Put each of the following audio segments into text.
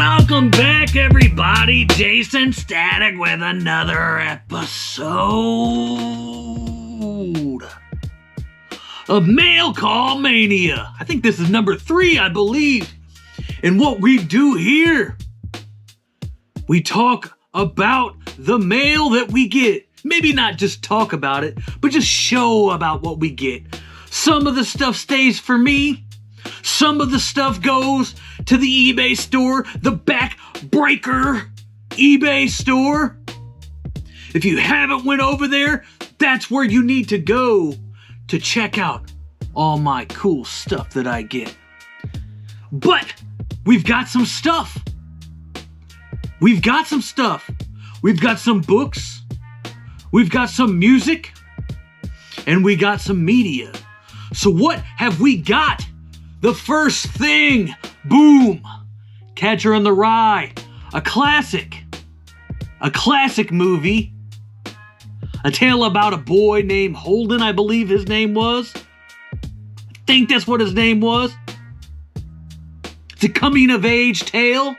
Welcome back, everybody. Jason Static with another episode of Mail Call Mania. I think this is number 3, I believe. And what we do here, we talk about the mail that we get. Maybe not just talk about it, but just show about what we get. Some of the stuff stays for me. Some of the stuff goes to the eBay store, the Backbreaker eBay store. If you haven't went over there, that's where you need to go to check out all my cool stuff that I get. But we've got some stuff. We've got some stuff. We've got some books. We've got some music. And we got some media. So what have we got? The first thing, boom, Catcher in the Rye, a classic movie, a tale about a boy named Holden, I believe his name was. I think that's what his name was. It's a coming-of-age tale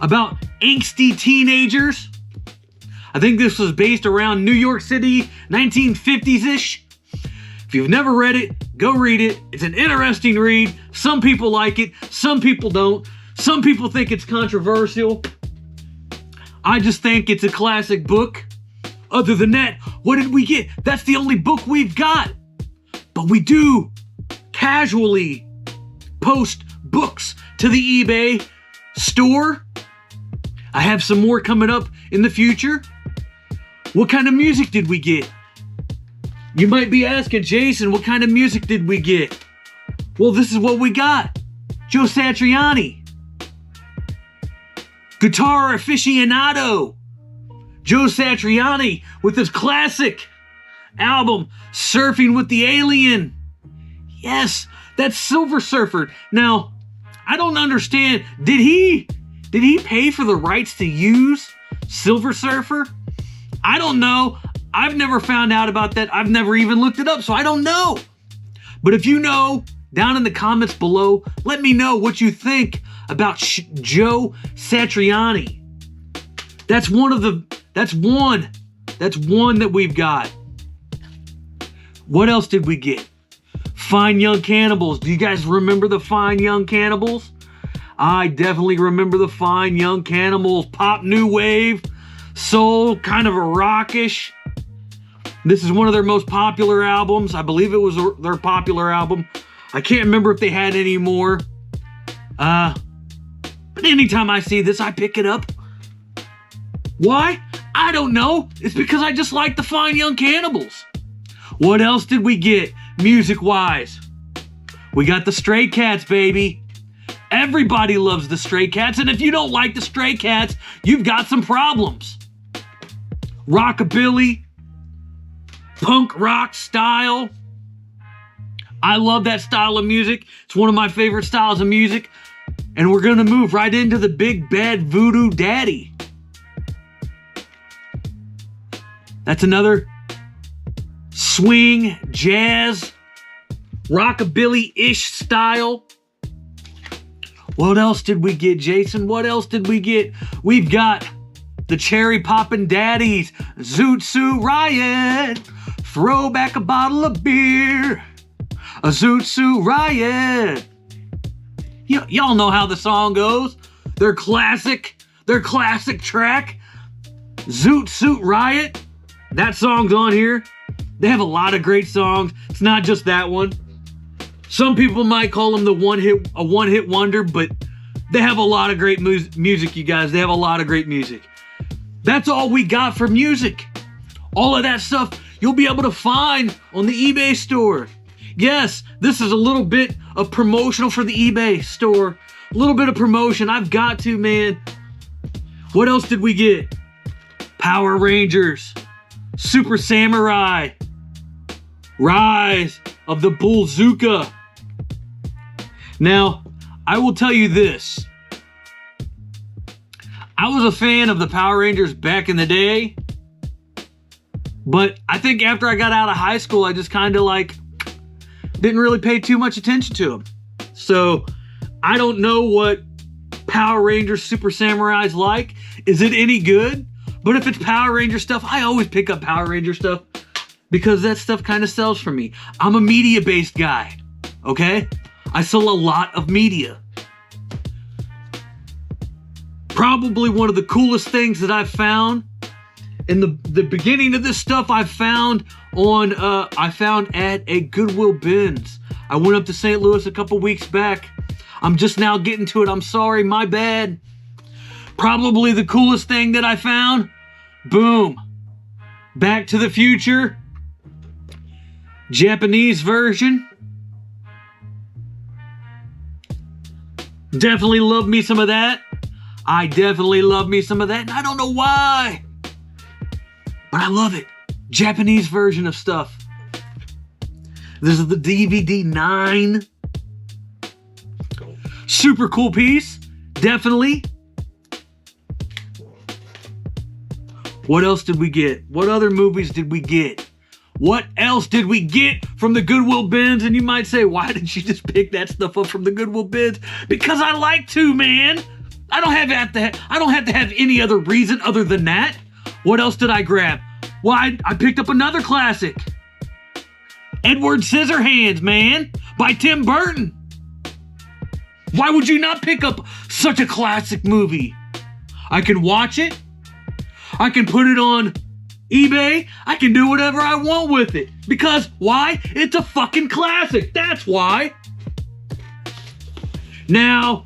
about angsty teenagers. I think this was based around New York City, 1950s-ish. If you've never read it, go read it. It's an interesting read. Some people like it. Some people don't. Some people think it's controversial. I just think it's a classic book. Other than that, what did we get? That's the only book we've got. But we do casually post books to the eBay store. I have some more coming up in the future. What kind of music did we get? You might be asking, Jason, what kind of music did we get? Well, this is what we got. Joe Satriani. Guitar aficionado. Joe Satriani with his classic album, Surfing with the Alien. Yes, that's Silver Surfer. Now, I don't understand. Did he pay for the rights to use Silver Surfer? I don't know. I've never found out about that. I've never even looked it up, so I don't know. But if you know, down in the comments below, let me know what you think about Joe Satriani. That's one that we've got. What else did we get? Fine Young Cannibals. Do you guys remember the Fine Young Cannibals? I definitely remember the Fine Young Cannibals. Pop new wave, soul, kind of a rockish. This is one of their most popular albums. I believe it was their popular album. I can't remember if they had any more. But anytime I see this, I pick it up. Why? I don't know. It's because I just like the Fine Young Cannibals. What else did we get, music-wise? We got the Stray Cats, baby. Everybody loves the Stray Cats, and if you don't like the Stray Cats, you've got some problems. Rockabilly. Punk rock style. I love that style of music. It's one of my favorite styles of music. And we're going to move right into the Big Bad Voodoo Daddy. That's another swing, jazz, rockabilly-ish style. What else did we get, Jason? What else did we get? We've got the Cherry Poppin' Daddies, Zoot Suit Riot. Throw back a bottle of beer, a Zoot Suit Riot. Y'all know how the song goes. Their classic track, Zoot Suit Riot. That song's on here. They have a lot of great songs. It's not just that one. Some people might call them a one-hit wonder, but they have a lot of great music, you guys. They have a lot of great music. That's all we got for music. All of that stuff you'll be able to find on the eBay store. Yes, this is a little bit of promotional for the eBay store. A little bit of promotion. I've got to, man. What else did we get? Power Rangers. Super Samurai. Rise of the Bullzooka. Now, I will tell you this. I was a fan of the Power Rangers back in the day. But I think after I got out of high school, I just kind of didn't really pay too much attention to them. So I don't know what Power Rangers Super Samurai's like. Is it any good? But if it's Power Ranger stuff, I always pick up Power Ranger stuff because that stuff kind of sells for me. I'm a media-based guy, okay? I sell a lot of media. Probably one of the coolest things that I've found in the beginning of this stuff I found at a Goodwill bins. I went up to St. Louis a couple weeks back. I'm just now getting to it. I'm sorry, my bad. Probably the coolest thing that I found. Boom. Back to the Future. Japanese version. Definitely love me some of that. I definitely love me some of that. And I don't know why. But I love it. Japanese version of stuff. This is the DVD 9. Super cool piece. Definitely. What else did we get? What other movies did we get? What else did we get from the Goodwill bins? And you might say, why did you just pick that stuff up from the Goodwill bins? Because I like to, man. I don't have to have any other reason other than that. What else did I grab? Well, I picked up another classic. Edward Scissorhands, man, by Tim Burton. Why would you not pick up such a classic movie? I can watch it. I can put it on eBay. I can do whatever I want with it. Because why? It's a fucking classic. That's why. Now.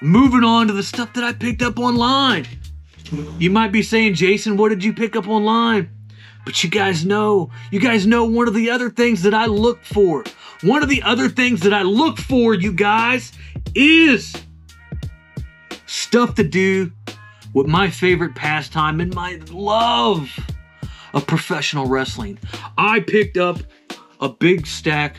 Moving on to the stuff that I picked up online. You might be saying, Jason, what did you pick up online? But you guys know one of the other things that I look for. One of the other things that I look for, you guys, is stuff to do with my favorite pastime and my love of professional wrestling. I picked up a big stack,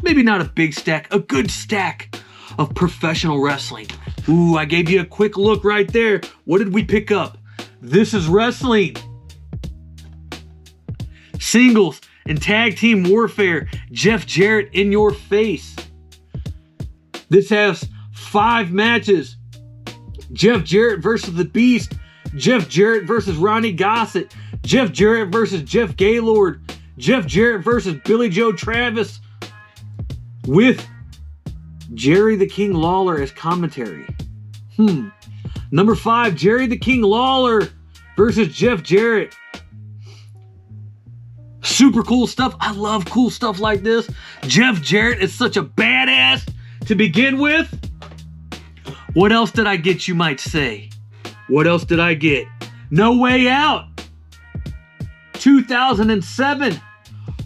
maybe not a big stack, a good stack of professional wrestling. Ooh, I gave you a quick look right there. What did we pick up? This is wrestling. Singles and tag team warfare. Jeff Jarrett in your face. This has 5 matches. Jeff Jarrett versus The Beast. Jeff Jarrett versus Ronnie Gossett. Jeff Jarrett versus Jeff Gaylord. Jeff Jarrett versus Billy Joe Travis. With Jerry the King Lawler as commentary. Number 5, Jerry the King Lawler versus Jeff Jarrett. Super cool stuff. I love cool stuff like this. Jeff Jarrett is such a badass to begin with. What else did I get, you might say? What else did I get? No Way Out. 2007.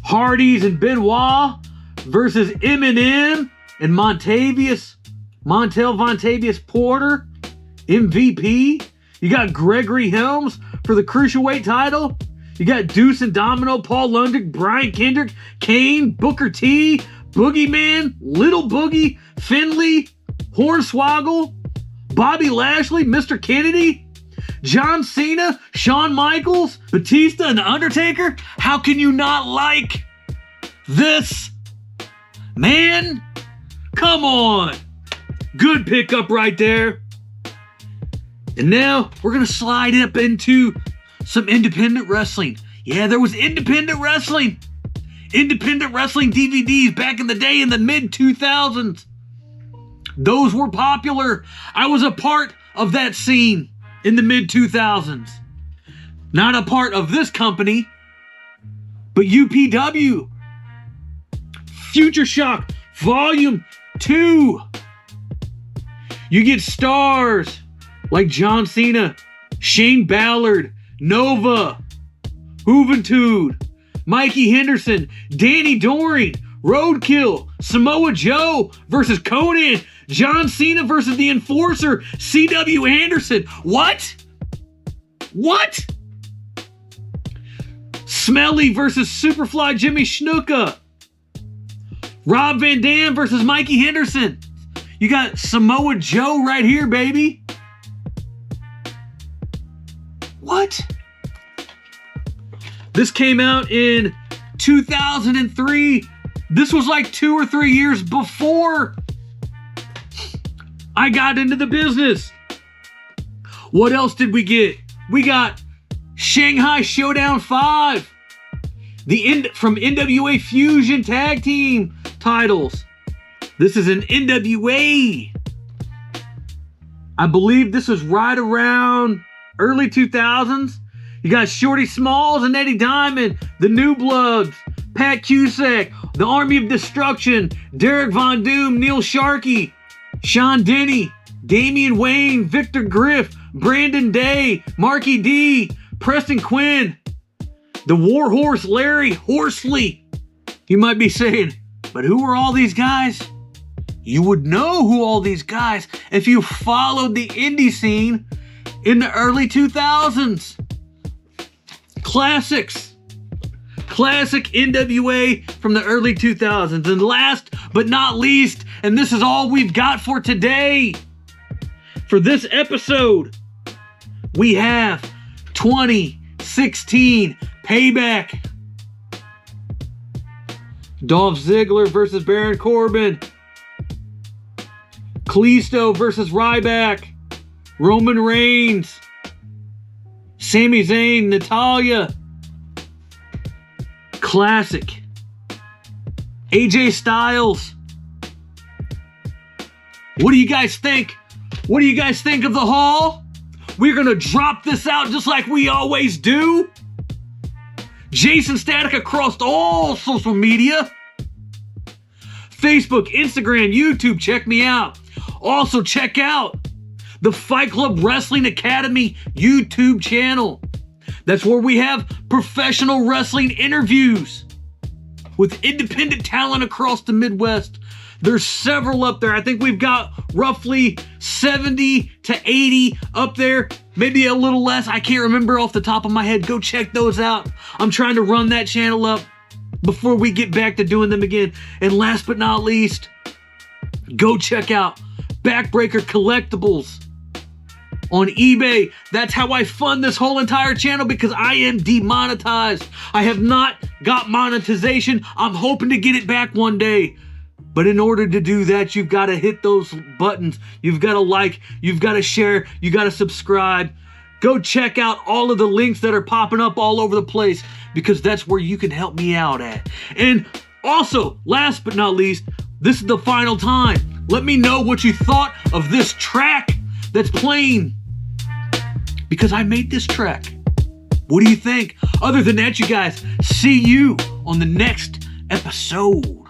Hardys and Benoit versus Eminem and Montel Vontavious Porter. MVP. You got Gregory Helms for the Cruiserweight title. You got Deuce and Domino, Paul Lundgren, Brian Kendrick, Kane, Booker T, Boogeyman, Little Boogie, Finley, Hornswoggle, Bobby Lashley, Mr. Kennedy, John Cena, Shawn Michaels, Batista, and The Undertaker. How can you not like this? Man, come on. Good pickup right there. And now we're going to slide up into some independent wrestling. Yeah, there was independent wrestling. Independent wrestling DVDs back in the day in the mid-2000s. Those were popular. I was a part of that scene in the mid-2000s. Not a part of this company, but UPW. Future Shock Volume 2. You get stars like John Cena, Shane Ballard, Nova, Juventud, Mikey Henderson, Danny Doring, Roadkill, Samoa Joe versus Conan, John Cena versus the Enforcer, C.W. Anderson. What? Smelly versus Superfly Jimmy Snuka. Rob Van Dam versus Mikey Henderson. You got Samoa Joe right here, baby. What? This came out in 2003. This was like 2 or 3 years before I got into the business. What else did we get? We got Shanghai Showdown 5. From NWA Fusion Tag Team titles. This is an NWA. I believe this was right around early 2000s. You got Shorty Smalls and Eddie Diamond, the New Bloods, Pat Cusack, the Army of Destruction, Derek Von Doom, Neil Sharkey, Sean Denny, Damian Wayne, Victor Griff, Brandon Day, Marky D, Preston Quinn, the Warhorse Larry Horsley. You might be saying, but who are all these guys? You would know who all these guys if you followed the indie scene in the early 2000s. Classics. Classic NWA from the early 2000s. And last but not least, and this is all we've got for today, for this episode, we have 2016 Payback. Dolph Ziggler versus Baron Corbin. Kalisto versus Ryback. Roman Reigns. Sami Zayn, Natalya. Classic. AJ Styles. What do you guys think? What do you guys think of the haul? We're gonna drop this out just like we always do. Jason Static across all social media. Facebook, Instagram, YouTube, check me out. Also check out the Fight Club Wrestling Academy YouTube channel. That's where we have professional wrestling interviews with independent talent across the Midwest. There's several up there. I think we've got roughly 70 to 80 up there. Maybe a little less. I can't remember off the top of my head. Go check those out. I'm trying to run that channel up before we get back to doing them again. And last but not least, go check out Backbreaker Collectibles on eBay. That's how I fund this whole entire channel, because I am demonetized. I have not got monetization. I'm hoping to get it back one day. But in order to do that, you've got to hit those buttons. You've got to like, you've got to share, you got to subscribe. Go check out all of the links that are popping up all over the place, because that's where you can help me out at. And also, last but not least, this is the final time. Let me know what you thought of this track that's playing, because I made this track. What do you think? Other than that, you guys, see you on the next episode.